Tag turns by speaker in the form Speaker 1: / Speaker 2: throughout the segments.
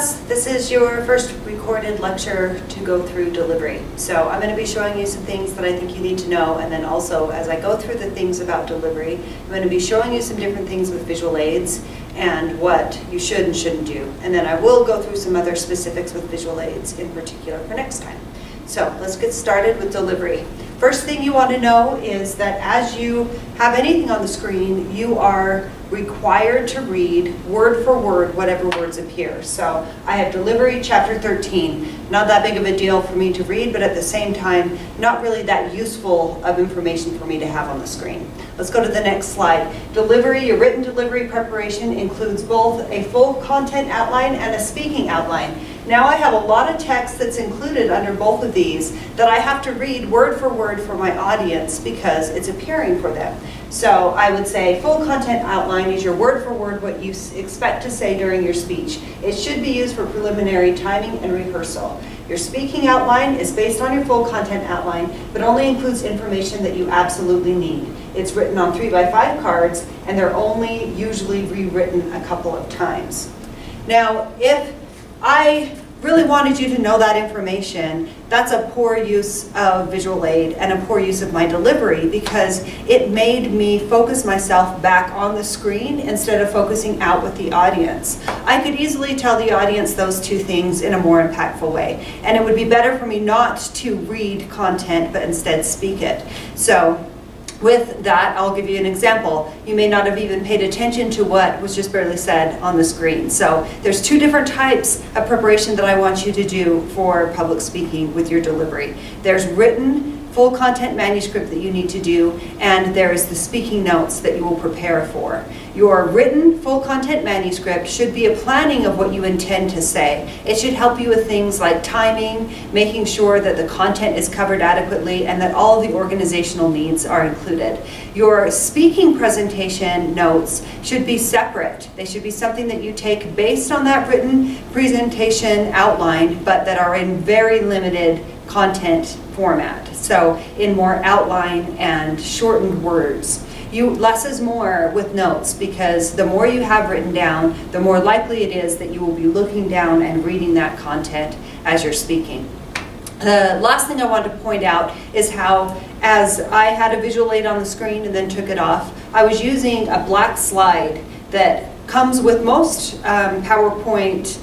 Speaker 1: class, this is your first recorded lecture to go through delivery. So I'm going to be showing you some things that I think you need to know, and then also as I go through the things about delivery, I'm going to be showing you some different things with visual aids and what you should and shouldn't do. And then I will go through some other specifics with visual aids in particular for next time. So let's get started with delivery. First thing you want to know is that as you have anything on the screen, you are required to read word for word whatever words appear. So I have delivery chapter 13. Not that big of a deal for me to read, but at the same time, not really that useful of information for me to have on the screen. Let's go to the next slide. Delivery, your written delivery preparation includes both a full content outline and a speaking outline. Now I have a lot of text that's included under both of these that I have to read word for word for my audience because it's appearing for them. So I would say full content outline is your word for word what you expect to say during your speech. It should be used for preliminary timing and rehearsal. Your speaking outline is based on your full content outline, but only includes information that you absolutely need. It's written on 3x5 cards, and they're only usually rewritten a couple of times. Now, if I really wanted you to know that information, that's a poor use of visual aid and a poor use of my delivery because it made me focus myself back on the screen instead of focusing out with the audience. I could easily tell the audience those two things in a more impactful way, and it would be better for me not to read content but instead speak it. So with that, I'll give you an example. You may not have even paid attention to what was just barely said on the screen. So there's two different types of preparation that I want you to do for public speaking with your delivery. There's written full content manuscript that you need to do, and there is the speaking notes that you will prepare for. Your written full content manuscript should be a planning of what you intend to say. It should help you with things like timing, making sure that the content is covered adequately, and that all the organizational needs are included. Your speaking presentation notes should be separate. They should be something that you take based on that written presentation outline, but that are in very limited content format. So in more outline and shortened words. Less is more with notes because the more you have written down, the more likely it is that you will be looking down and reading that content as you're speaking. The last thing I want to point out is how, as I had a visual aid on the screen and then took it off, I was using a black slide that comes with most PowerPoint,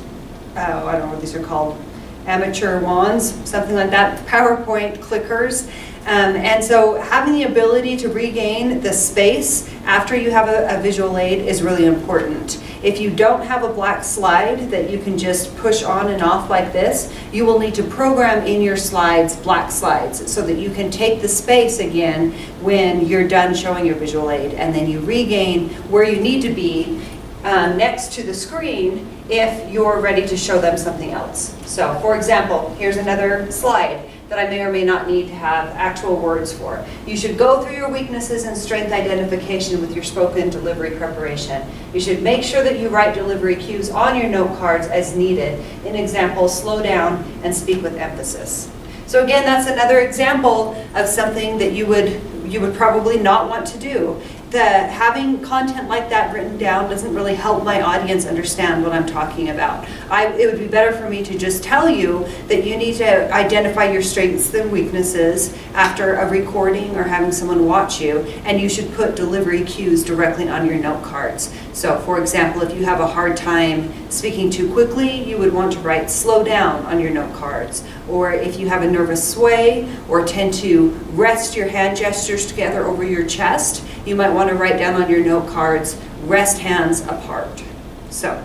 Speaker 1: I don't know what these are called, amateur wands, something like that, PowerPoint clickers. And so having the ability to regain the space after you have a visual aid is really important. If you don't have a black slide that you can just push on and off like this, you will need to program in your slides black slides so that you can take the space again when you're done showing your visual aid, and then you regain where you need to be next to the screen if you're ready to show them something else. So for example, here's another slide that I may or may not need to have actual words for. You should go through your weaknesses and strength identification with your spoken delivery preparation. You should make sure that you write delivery cues on your note cards as needed. An example, slow down and speak with emphasis. So again, that's another example of something that you would probably not want to do. Having content like that written down doesn't really help my audience understand what I'm talking about. It would be better for me to just tell you that you need to identify your strengths and weaknesses after a recording or having someone watch you, and you should put delivery cues directly on your note cards. So for example, if you have a hard time speaking too quickly, you would want to write slow down on your note cards. Or if you have a nervous sway or tend to rest your hand gestures together over your chest, you might want to write down on your note cards, rest hands apart. So,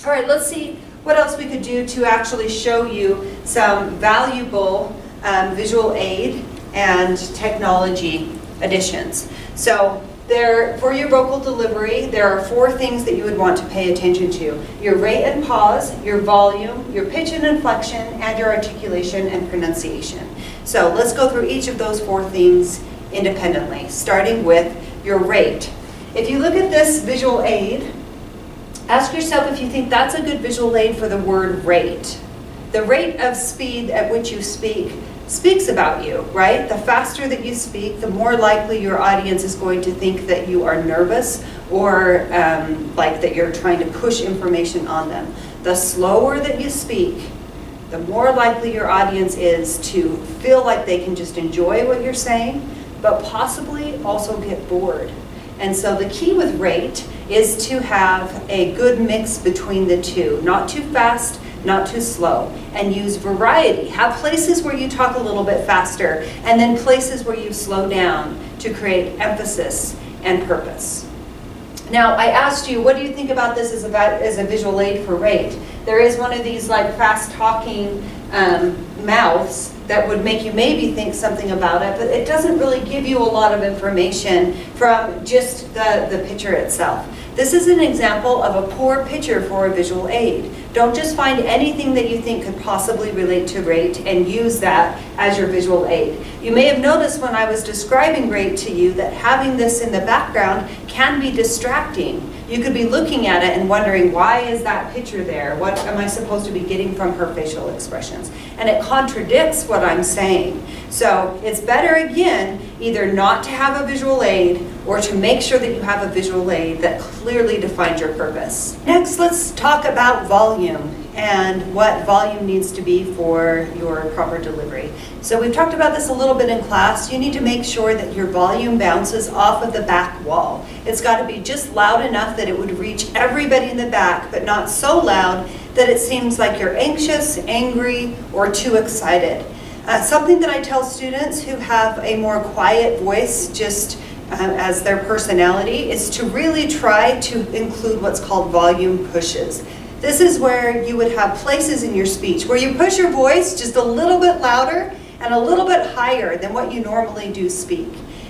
Speaker 1: all right, let's see what else we could do to actually show you some valuable visual aid and technology additions. So for your vocal delivery, there are 4 things that you would want to pay attention to. Your rate and pause, your volume, your pitch and inflection, and your articulation and pronunciation. So let's go through each of those 4 things independently, starting with your rate. If you look at this visual aid, ask yourself if you think that's a good visual aid for the word rate. The rate of speed at which you speak speaks about you, right? The faster that you speak, the more likely your audience is going to think that you are nervous or like that you're trying to push information on them. the slower that you speak, the more likely your audience is to feel like they can just enjoy what you're saying, but possibly also get bored. And so the key with rate is to have a good mix between the two, not too fast, not too slow, and use variety. Have places where you talk a little bit faster, and then places where you slow down to create emphasis and purpose. Now, I asked you, what do you think about this as a visual aid for rate? There is one of these like fast talking mouths that would make you maybe think something about it, but it doesn't really give you a lot of information from just the picture itself. This is an example of a poor picture for a visual aid. Don't just find anything that you think could possibly relate to rate and use that as your visual aid. You may have noticed when I was describing rate to you that having this in the background can be distracting. You could be looking at it and wondering, why is that picture there? What am I supposed to be getting from her facial expressions? And it contradicts what I'm saying. So it's better, again, either not to have a visual aid or to make sure that you have a visual aid that clearly defines your purpose. Next, let's talk about volume and what volume needs to be for your proper delivery. So we've talked about this a little bit in class. You need to make sure that your volume bounces off of the back wall. It's got to be just loud enough that it would reach everybody in the back, but not so loud that it seems like you're anxious, angry, or too excited. Something that I tell students who have a more quiet voice, just as their personality, is to really try to include what's called volume pushes. This is where you would have places in your speech where you push your voice just a little bit louder and a little bit higher than what you normally do speak.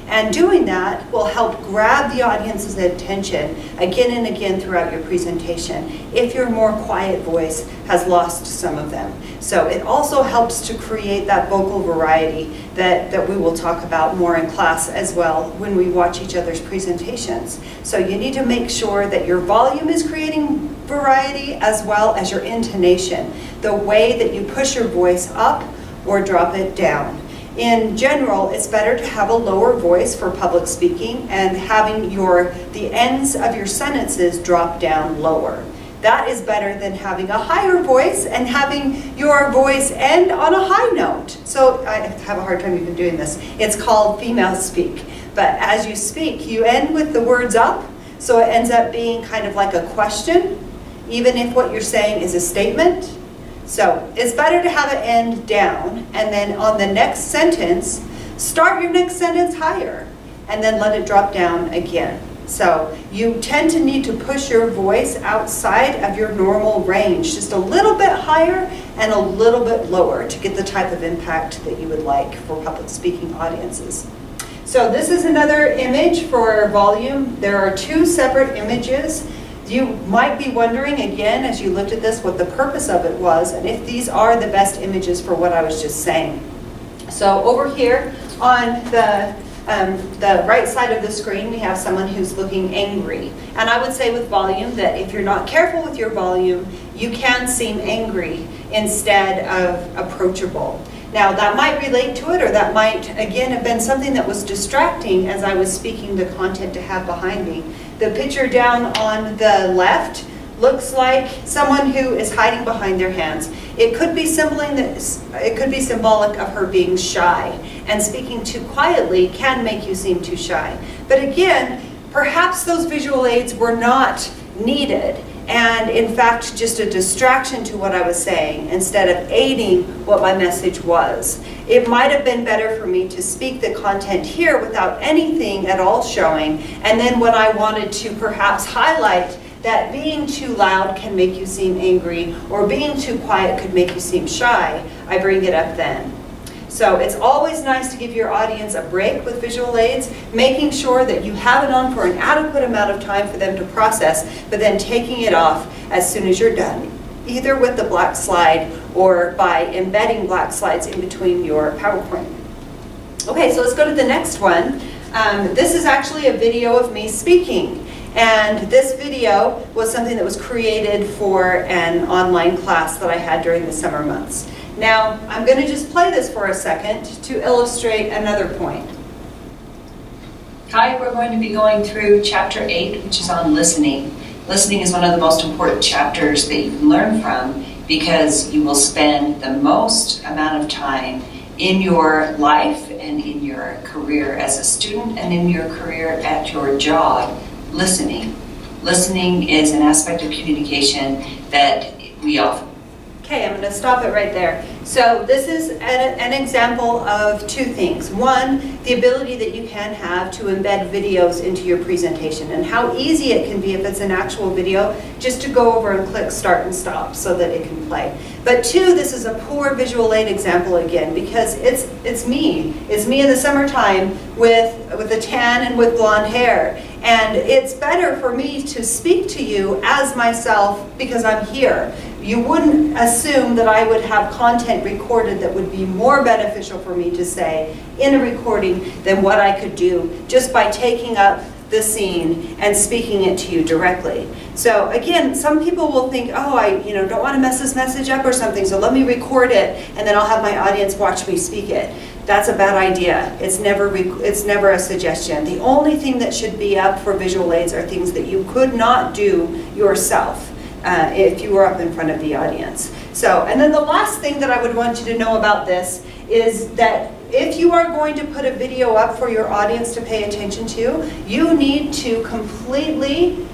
Speaker 1: And doing that will help grab the audience's attention again and again throughout your presentation if your more quiet voice has lost some of them. So it also helps to create that vocal variety that we will talk about more in class as well when we watch each other's presentations. So you need to make sure that your volume is creating variety as well as your intonation, the way that you push your voice up or drop it down. In general, it's better to have a lower voice for public speaking and having the ends of your sentences drop down lower. That is better than having a higher voice and having your voice end on a high note. So I have a hard time even doing this. It's called female speak. But as you speak, you end with the words up, so it ends up being kind of like a question, even if what you're saying is a statement. So it's better to have it end down, and then on the next sentence, start your next sentence higher, and then let it drop down again. So you tend to need to push your voice outside of your normal range, just a little bit higher and a little bit lower to get the type of impact that you would like for public speaking audiences. So this is another image for volume. There are two separate images. You might be wondering, again, as you looked at this, what the purpose of it was, and if these are the best images for what I was just saying. So over here on the right side of the screen, we have someone who's looking angry. And I would say with volume that if you're not careful with your volume, you can seem angry instead of approachable. Now, that might relate to it, or that might, again, have been something that was distracting as I was speaking the content to have behind me. The picture down on the left looks like someone who is hiding behind their hands. It could be symbolic of her being shy, and speaking too quietly can make you seem too shy. But again, perhaps those visual aids were not needed, and in fact just a distraction to what I was saying instead of aiding what my message was. It might have been better for me to speak the content here without anything at all showing, and then when I wanted to perhaps highlight that being too loud can make you seem angry, or being too quiet could make you seem shy, I bring it up then. So it's always nice to give your audience a break with visual aids, making sure that you have it on for an adequate amount of time for them to process, but then taking it off as soon as you're done, either with the black slide or by embedding black slides in between your PowerPoint. Okay, so let's go to the next one. This is actually a video of me speaking. And this video was something that was created for an online class that I had during the summer months. Now, I'm going to just play this for a second to illustrate another point. Hi, we're going to be going through Chapter 8, which is on listening. Listening is one of the most important chapters that you can learn from, because you will spend the most amount of time in your life and in your career as a student and in your career at your job listening. Listening is an aspect of communication that we often... Okay, I'm going to stop it right there. So this is an example of two things. One, the ability that you can have to embed videos into your presentation, and how easy it can be if it's an actual video just to go over and click start and stop so that it can play. But two, this is a poor visual aid example again, because it's me. It's me in the summertime with a tan and with blonde hair. And it's better for me to speak to you as myself because I'm here. You wouldn't assume that I would have content recorded that would be more beneficial for me to say in a recording than what I could do just by taking up the scene and speaking it to you directly. So again, some people will think, oh, I don't want to mess this message up or something, so let me record it and then I'll have my audience watch me speak it. That's a bad idea. It's never a suggestion. The only thing that should be up for visual aids are things that you could not do yourself if you were up in front of the audience. So, and then the last thing that I would want you to know about this is that if you are going to put a video up for your audience to pay attention to, you need to completely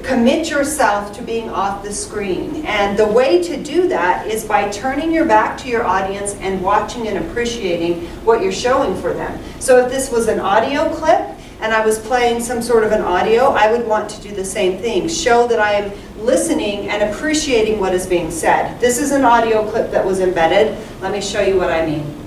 Speaker 1: commit yourself to being off the screen. And the way to do that is by turning your back to your audience and watching and appreciating what you're showing for them. So if this was an audio clip and I was playing some sort of an audio, I would want to do the same thing. Show that I am listening and appreciating what is being said. This is an audio clip that was embedded. Let me show you what I mean.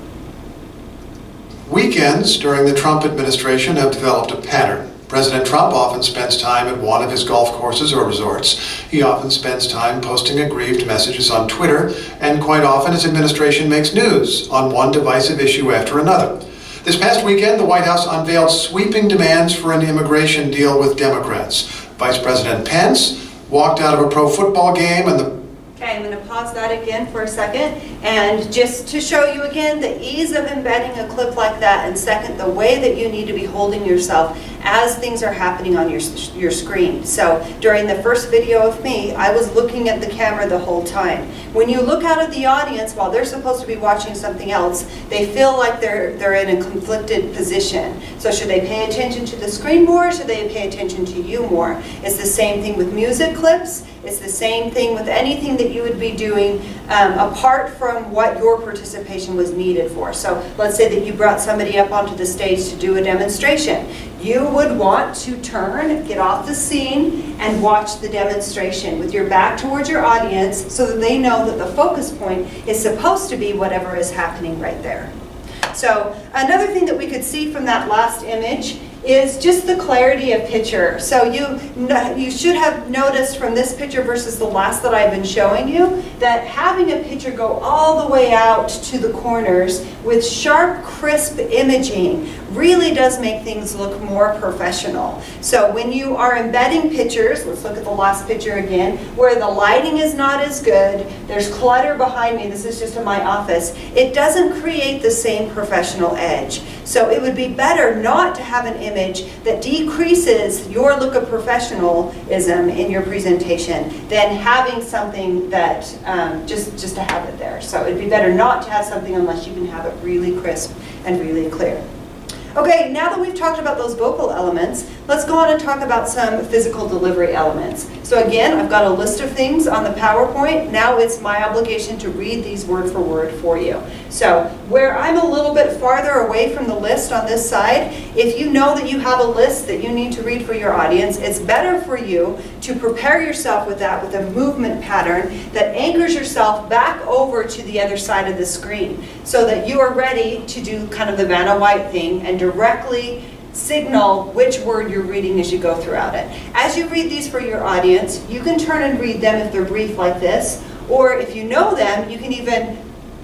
Speaker 2: Weekends during the Trump administration have developed a pattern. President Trump often spends time at one of his golf courses or resorts. He often spends time posting aggrieved messages on Twitter, and quite often his administration makes news on one divisive issue after another. This past weekend, the White House unveiled sweeping demands for an immigration deal with Democrats. Vice President Pence walked out of a pro football game and the...
Speaker 1: Okay, I'm going to pause that again for a second, and just to show you again the ease of embedding a clip like that, and second, the way that you need to be holding yourself as things are happening on your screen. So during the first video of me, I was looking at the camera the whole time. When you look out at the audience while they're supposed to be watching something else, they feel like they're in a conflicted position. So should they pay attention to the screen more, or should they pay attention to you more? It's the same thing with music clips. It's the same thing with anything that you would be doing apart from what your participation was needed for. So let's say that you brought somebody up onto the stage to do a demonstration. You would want to turn, get off the scene, and watch the demonstration with your back towards your audience so that they know that the focus point is supposed to be whatever is happening right there. So another thing that we could see from that last image is just the clarity of picture. So you should have noticed from this picture versus the last that I've been showing you that having a picture go all the way out to the corners with sharp, crisp imaging really does make things look more professional. So when you are embedding pictures, let's look at the last picture again, where the lighting is not as good, there's clutter behind me, this is just in my office, it doesn't create the same professional edge. So it would be better not to have an image that decreases your look of professionalism in your presentation than having something that just to have it there. So it'd be better not to have something unless you can have it really crisp and really clear. Okay, now that we've talked about those vocal elements, let's go on and talk about some physical delivery elements. So again, I've got a list of things on the PowerPoint. Now it's my obligation to read these word for word for you. So where I'm a little bit farther away from the list on this side, if you know that you have a list that you need to read for your audience, it's better for you to prepare yourself with that with a movement pattern that anchors yourself back over to the other side of the screen so that you are ready to do kind of the Vanna White thing and directly signal which word you're reading as you go throughout it. As you read these for your audience, you can turn and read them if they're brief like this, or if you know them, you can even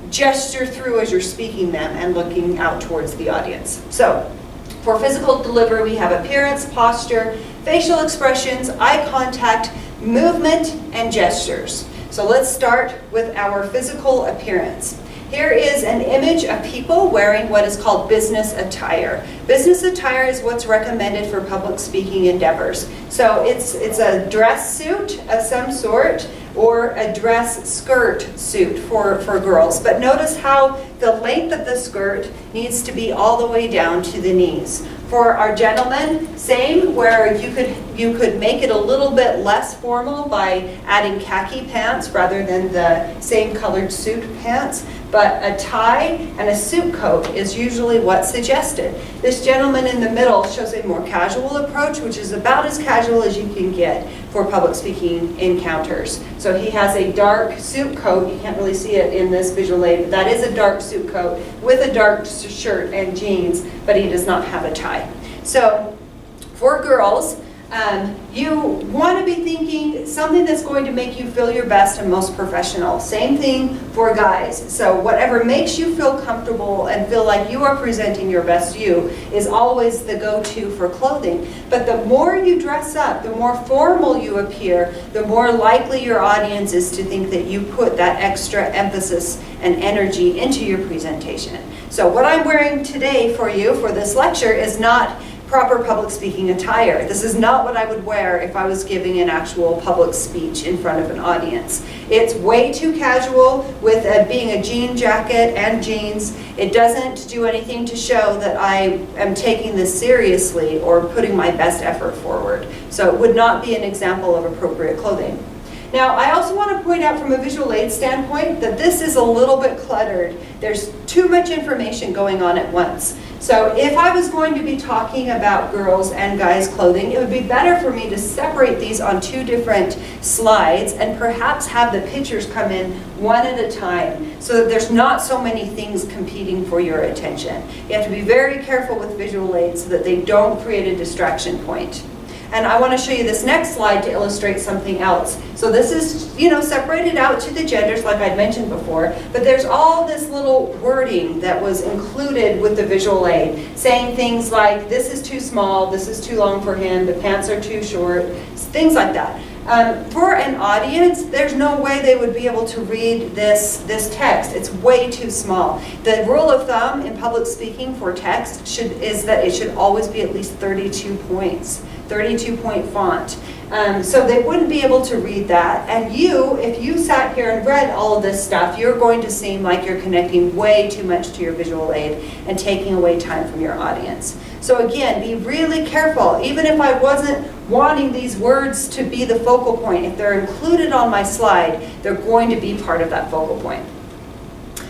Speaker 1: gesture through as you're speaking them and looking out towards the audience. So, for physical delivery, we have appearance, posture, facial expressions, eye contact, movement, and gestures. So let's start with our physical appearance. Here is an image of people wearing what is called business attire. Business attire is what's recommended for public speaking endeavors. So it's a dress suit of some sort, or a dress skirt suit for girls. But notice how the length of the skirt needs to be all the way down to the knees. For our gentlemen, same, where you could make it a little bit less formal by adding khaki pants rather than the same colored suit pants. But a tie and a suit coat is usually what's suggested. This gentleman in the middle shows a more casual approach, which is about as casual as you can get for public speaking encounters. So he has a dark suit coat. You can't really see it in this visual aid, but that is a dark suit coat with a dark shirt and jeans, but he does not have a tie. So for girls, you want to be thinking something that's going to make you feel your best and most professional. Same thing for guys. So whatever makes you feel comfortable and feel like you are presenting your best you is always the go-to for clothing. But the more you dress up, the more formal you appear, the more likely your audience is to think that you put that extra emphasis and energy into your presentation. So what I'm wearing today for you for this lecture is not proper public speaking attire. This is not what I would wear if I was giving an actual public speech in front of an audience. It's way too casual with being a jean jacket and jeans. It doesn't do anything to show that I am taking this seriously or putting my best effort forward. So it would not be an example of appropriate clothing. Now, I also want to point out from a visual aid standpoint that this is a little bit cluttered. There's too much information going on at once. So if I was going to be talking about girls' and guys' clothing, it would be better for me to separate these on two different slides and perhaps have the pictures come in one at a time so that there's not so many things competing for your attention. You have to be very careful with visual aids so that they don't create a distraction point. And I want to show you this next slide to illustrate something else. So this is, separated out to the genders like I'd mentioned before, but there's all this little wording that was included with the visual aid, saying things like, this is too small, this is too long for him, the pants are too short, things like that. For an audience, there's no way they would be able to read this text. It's way too small. The rule of thumb in public speaking for text is that it should always be at least 32 points. 32-point font. So they wouldn't be able to read that. And if you sat here and read all of this stuff, you're going to seem like you're connecting way too much to your visual aid and taking away time from your audience. So again, be really careful. Even if I wasn't wanting these words to be the focal point, if they're included on my slide, they're going to be part of that focal point.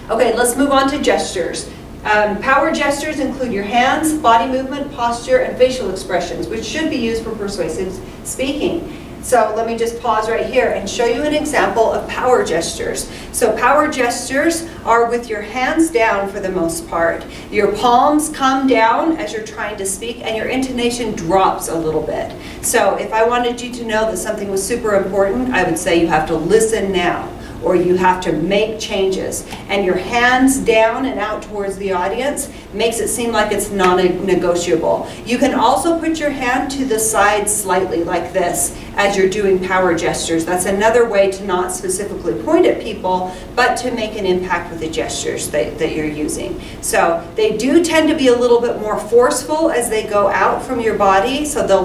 Speaker 1: Okay, let's move on to gestures. Power gestures include your hands, body movement, posture, and facial expressions, which should be used for persuasive speaking. So let me just pause right here and show you an example of power gestures. So power gestures are with your hands down for the most part. Your palms come down as you're trying to speak and your intonation drops a little bit. So if I wanted you to know that something was super important, I would say you have to listen now, or you have to make changes. And your hands down and out towards the audience makes it seem like it's non-negotiable. You can also put your hand to the side slightly like this as you're doing power gestures. That's another way to not specifically point at people, but to make an impact with the gestures that you're using. So they do tend to be a little bit more forceful as they go out from your body, so they'll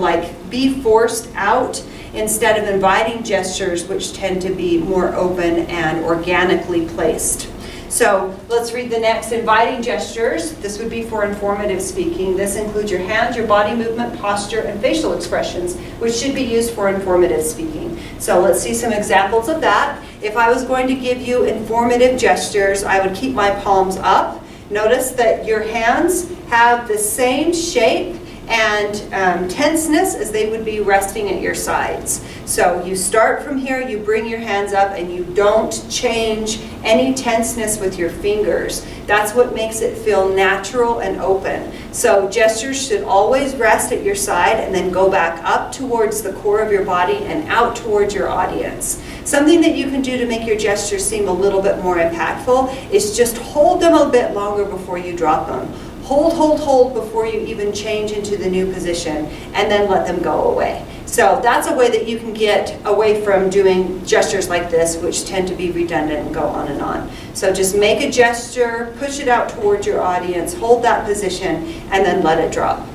Speaker 1: be forced out instead of inviting gestures, which tend to be more open and organically placed. So let's read the next. Inviting gestures. This would be for informative speaking. This includes your hands, your body movement, posture, and facial expressions, which should be used for informative speaking. So let's see some examples of that. If I was going to give you informative gestures, I would keep my palms up. Notice that your hands have the same shape and tenseness as they would be resting at your sides. So you start from here, you bring your hands up, and you don't change any tenseness with your fingers. That's what makes it feel natural and open. So gestures should always rest at your side and then go back up towards the core of your body and out towards your audience. Something that you can do to make your gestures seem a little bit more impactful is just hold them a bit longer before you drop them. Hold before you even change into the new position, and then let them go away. So that's a way that you can get away from doing gestures like this, which tend to be redundant and go on and on. So just make a gesture, push it out towards your audience, hold that position, and then let it drop.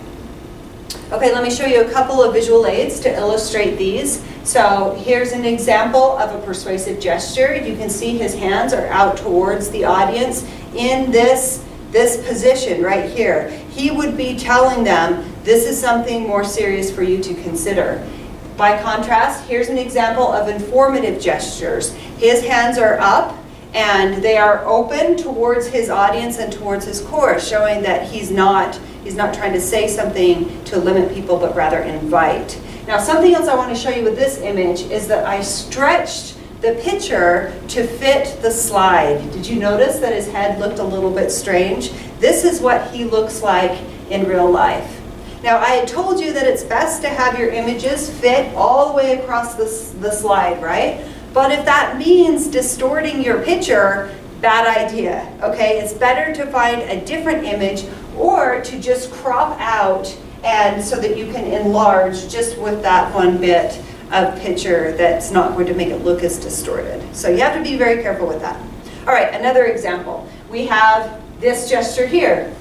Speaker 1: Okay, let me show you a couple of visual aids to illustrate these. So here's an example of a persuasive gesture. You can see his hands are out towards the audience in this position right here. He would be telling them, this is something more serious for you to consider. By contrast, here's an example of informative gestures. His hands are up and they are open towards his audience and towards his chorus, showing that he's not trying to say something to limit people, but rather invite. Now, something else I want to show you with this image is that I stretched the picture to fit the slide. Did you notice that his head looked a little bit strange? This is what he looks like in real life. Now, I had told you that it's best to have your images fit all the way across the slide, right? But if that means distorting your picture, bad idea, okay? It's better to find a different image or to just crop out and so that you can enlarge just with that one bit of picture that's not going to make it look as distorted. So you have to be very careful with that. All right, another example. We have this gesture here,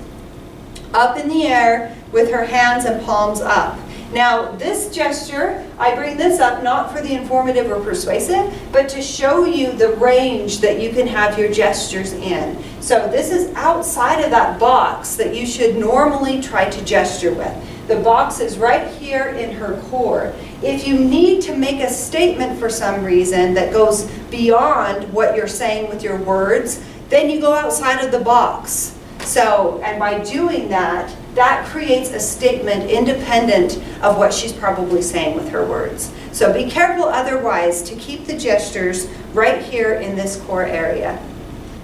Speaker 1: up in the air with her hands and palms up. Now, this gesture, I bring this up not for the informative or persuasive, but to show you the range that you can have your gestures in. So this is outside of that box that you should normally try to gesture with. The box is right here in her core. If you need to make a statement for some reason that goes beyond what you're saying with your words, then you go outside of the box. So, and by doing that, that creates a statement independent of what she's probably saying with her words. So be careful otherwise to keep the gestures right here in this core area.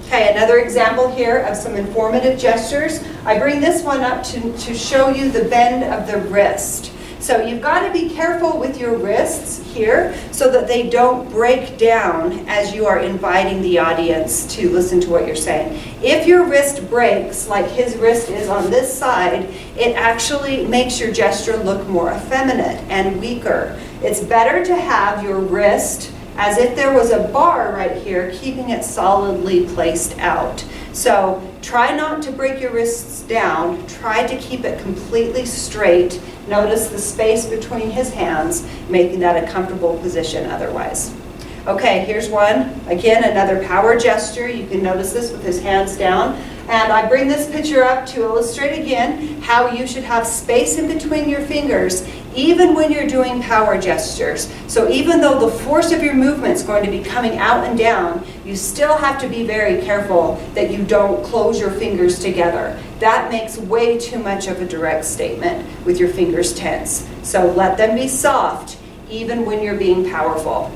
Speaker 1: Okay, another example here of some informative gestures. I bring this one up to show you the bend of the wrist. So you've got to be careful with your wrists here so that they don't break down as you are inviting the audience to listen to what you're saying. If your wrist breaks, like his wrist is on this side, it actually makes your gesture look more effeminate and weaker. It's better to have your wrist as if there was a bar right here, keeping it solidly placed out. So try not to break your wrists down. Try to keep it completely straight. Notice the space between his hands, making that a comfortable position otherwise. Okay, here's one. Again, another power gesture. You can notice this with his hands down. And I bring this picture up to illustrate again how you should have space in between your fingers, even when you're doing power gestures. So even though the force of your movement is going to be coming out and down, you still have to be very careful that you don't close your fingers together. That makes way too much of a direct statement with your fingers tense. So let them be soft, even when you're being powerful.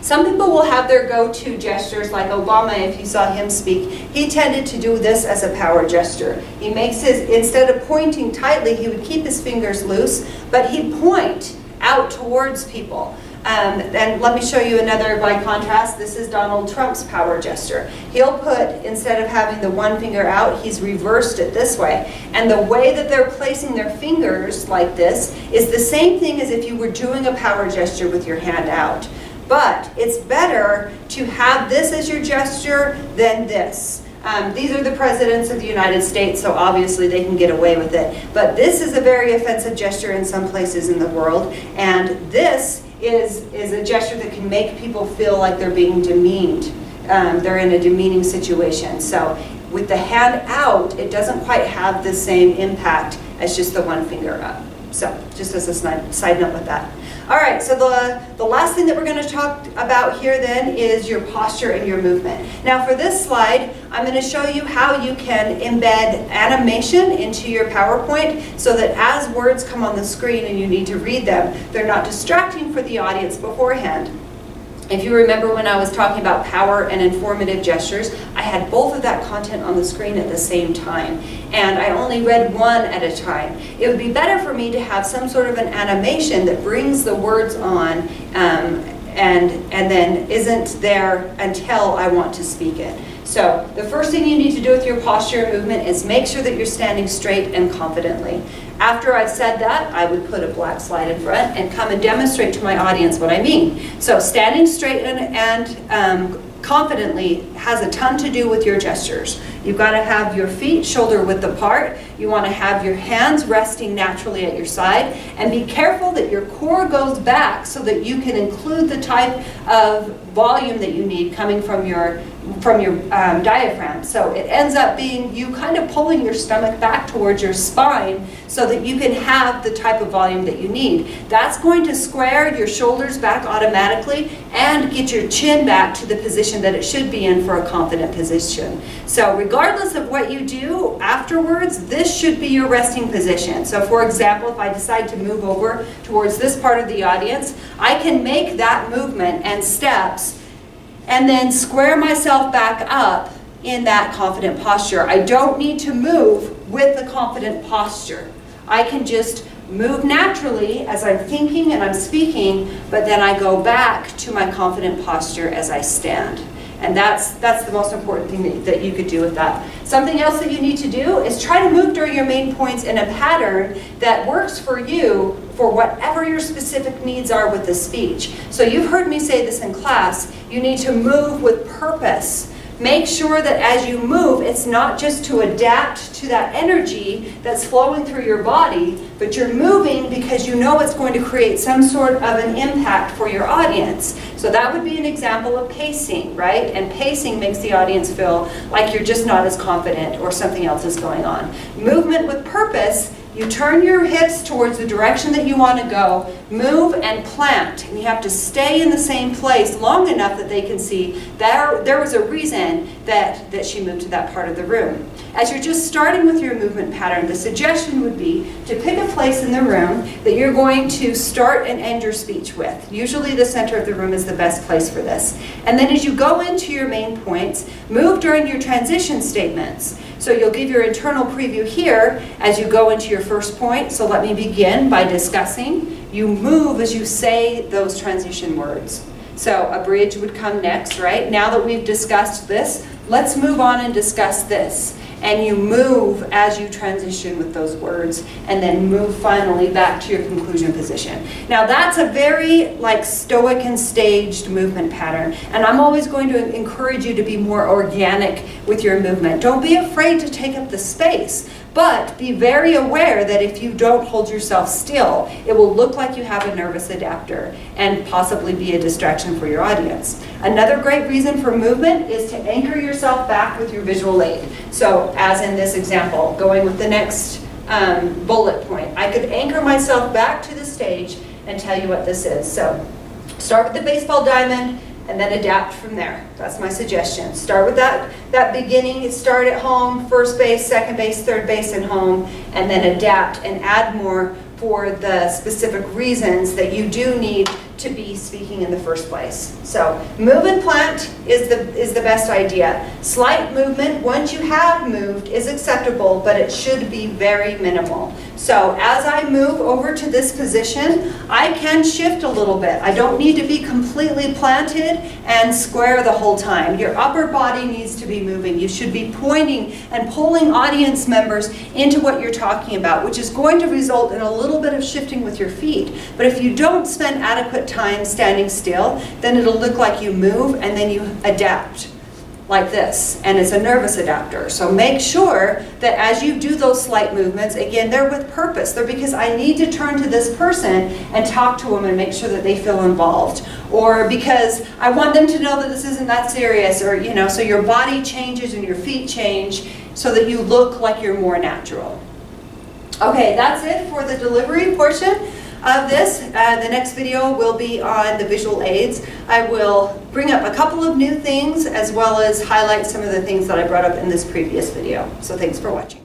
Speaker 1: Some people will have their go-to gestures, like Obama, if you saw him speak, he tended to do this as a power gesture. He makes his, instead of pointing tightly, he would keep his fingers loose, but he'd point out towards people. And let me show you another by contrast. This is Donald Trump's power gesture. He'll put, instead of having the one finger out, he's reversed it this way. And the way that they're placing their fingers like this is the same thing as if you were doing a power gesture with your hand out. But it's better to have this as your gesture than this. These are the presidents of the United States, so obviously they can get away with it. But this is a very offensive gesture in some places in the world, and this is a gesture that can make people feel like they're being demeaned. They're in a demeaning situation. So with the hand out, it doesn't quite have the same impact as just the one finger up. So just as a side note with that. All right, so the last thing that we're going to talk about here then is your posture and your movement. Now for this slide, I'm going to show you how you can embed animation into your PowerPoint so that as words come on the screen and you need to read them, they're not distracting for the audience beforehand. If you remember when I was talking about power and informative gestures, I had both of that content on the screen at the same time, and I only read one at a time. It would be better for me to have some sort of an animation that brings the words on and then isn't there until I want to speak it. So the first thing you need to do with your posture and movement is make sure that you're standing straight and confidently. After I've said that, I would put a black slide in front and come and demonstrate to my audience what I mean. So standing straight and confidently has a ton to do with your gestures. You've got to have your feet shoulder width apart. You want to have your hands resting naturally at your side, and be careful that your core goes back so that you can include the type of volume that you need coming from your diaphragm. So it ends up being you kind of pulling your stomach back towards your spine so that you can have the type of volume that you need. That's going to square your shoulders back automatically and get your chin back to the position that it should be in for a confident position. So regardless of what you do afterwards, this should be your resting position. So for example, if I decide to move over towards this part of the audience, I can make that movement and steps and then square myself back up in that confident posture. I don't need to move with the confident posture. I can just move naturally as I'm thinking and I'm speaking, but then I go back to my confident posture as I stand. And that's the most important thing that you could do with that. Something else that you need to do is try to move during your main points in a pattern that works for you for whatever your specific needs are with the speech. So you've heard me say this in class, you need to move with purpose. Make sure that as you move, it's not just to adapt to that energy that's flowing through your body, but you're moving because you know it's going to create some sort of an impact for your audience. So that would be an example of pacing, right? And pacing makes the audience feel like you're just not as confident or something else is going on. Movement with purpose, you turn your hips towards the direction that you want to go, move and plant. And you have to stay in the same place long enough that they can see that there was a reason that she moved to that part of the room. As you're just starting with your movement pattern, the suggestion would be to pick a place in the room that you're going to start and end your speech with. Usually the center of the room is the best place for this. And then as you go into your main points, move during your transition statements. So you'll give your internal preview here as you go into your first point. So let me begin by discussing. You move as you say those transition words. So a bridge would come next, right? Now that we've discussed this, let's move on and discuss this. And you move as you transition with those words, and then move finally back to your conclusion position. Now that's a very stoic and staged movement pattern, and I'm always going to encourage you to be more organic with your movement. Don't be afraid to take up the space, but be very aware that if you don't hold yourself still, it will look like you have a nervous adapter and possibly be a distraction for your audience. Another great reason for movement is to anchor yourself back with your visual aid. So as in this example, going with the next bullet point, I could anchor myself back to the stage and tell you what this is. So start with the baseball diamond and then adapt from there. That's my suggestion. Start with that beginning, start at home, first base, second base, third base, and home, and then adapt and add more for the specific reasons that you do need to be speaking in the first place. So move and plant is the best idea. Slight movement, once you have moved, is acceptable, but it should be very minimal. So as I move over to this position, I can shift a little bit. I don't need to be completely planted and square the whole time. Your upper body needs to be moving. You should be pointing and pulling audience members into what you're talking about, which is going to result in a little bit of shifting with your feet. But if you don't spend adequate time standing still, then it'll look like you move and then you adapt like this, and it's a nervous adapter. So make sure that as you do those slight movements, again, they're with purpose. They're because I need to turn to this person and talk to them and make sure that they feel involved, or because I want them to know that this isn't that serious, or so your body changes and your feet change so that you look like you're more natural. Okay, that's it for the delivery portion of this. The next video will be on the visual aids. I will bring up a couple of new things as well as highlight some of the things that I brought up in this previous video. So thanks for watching.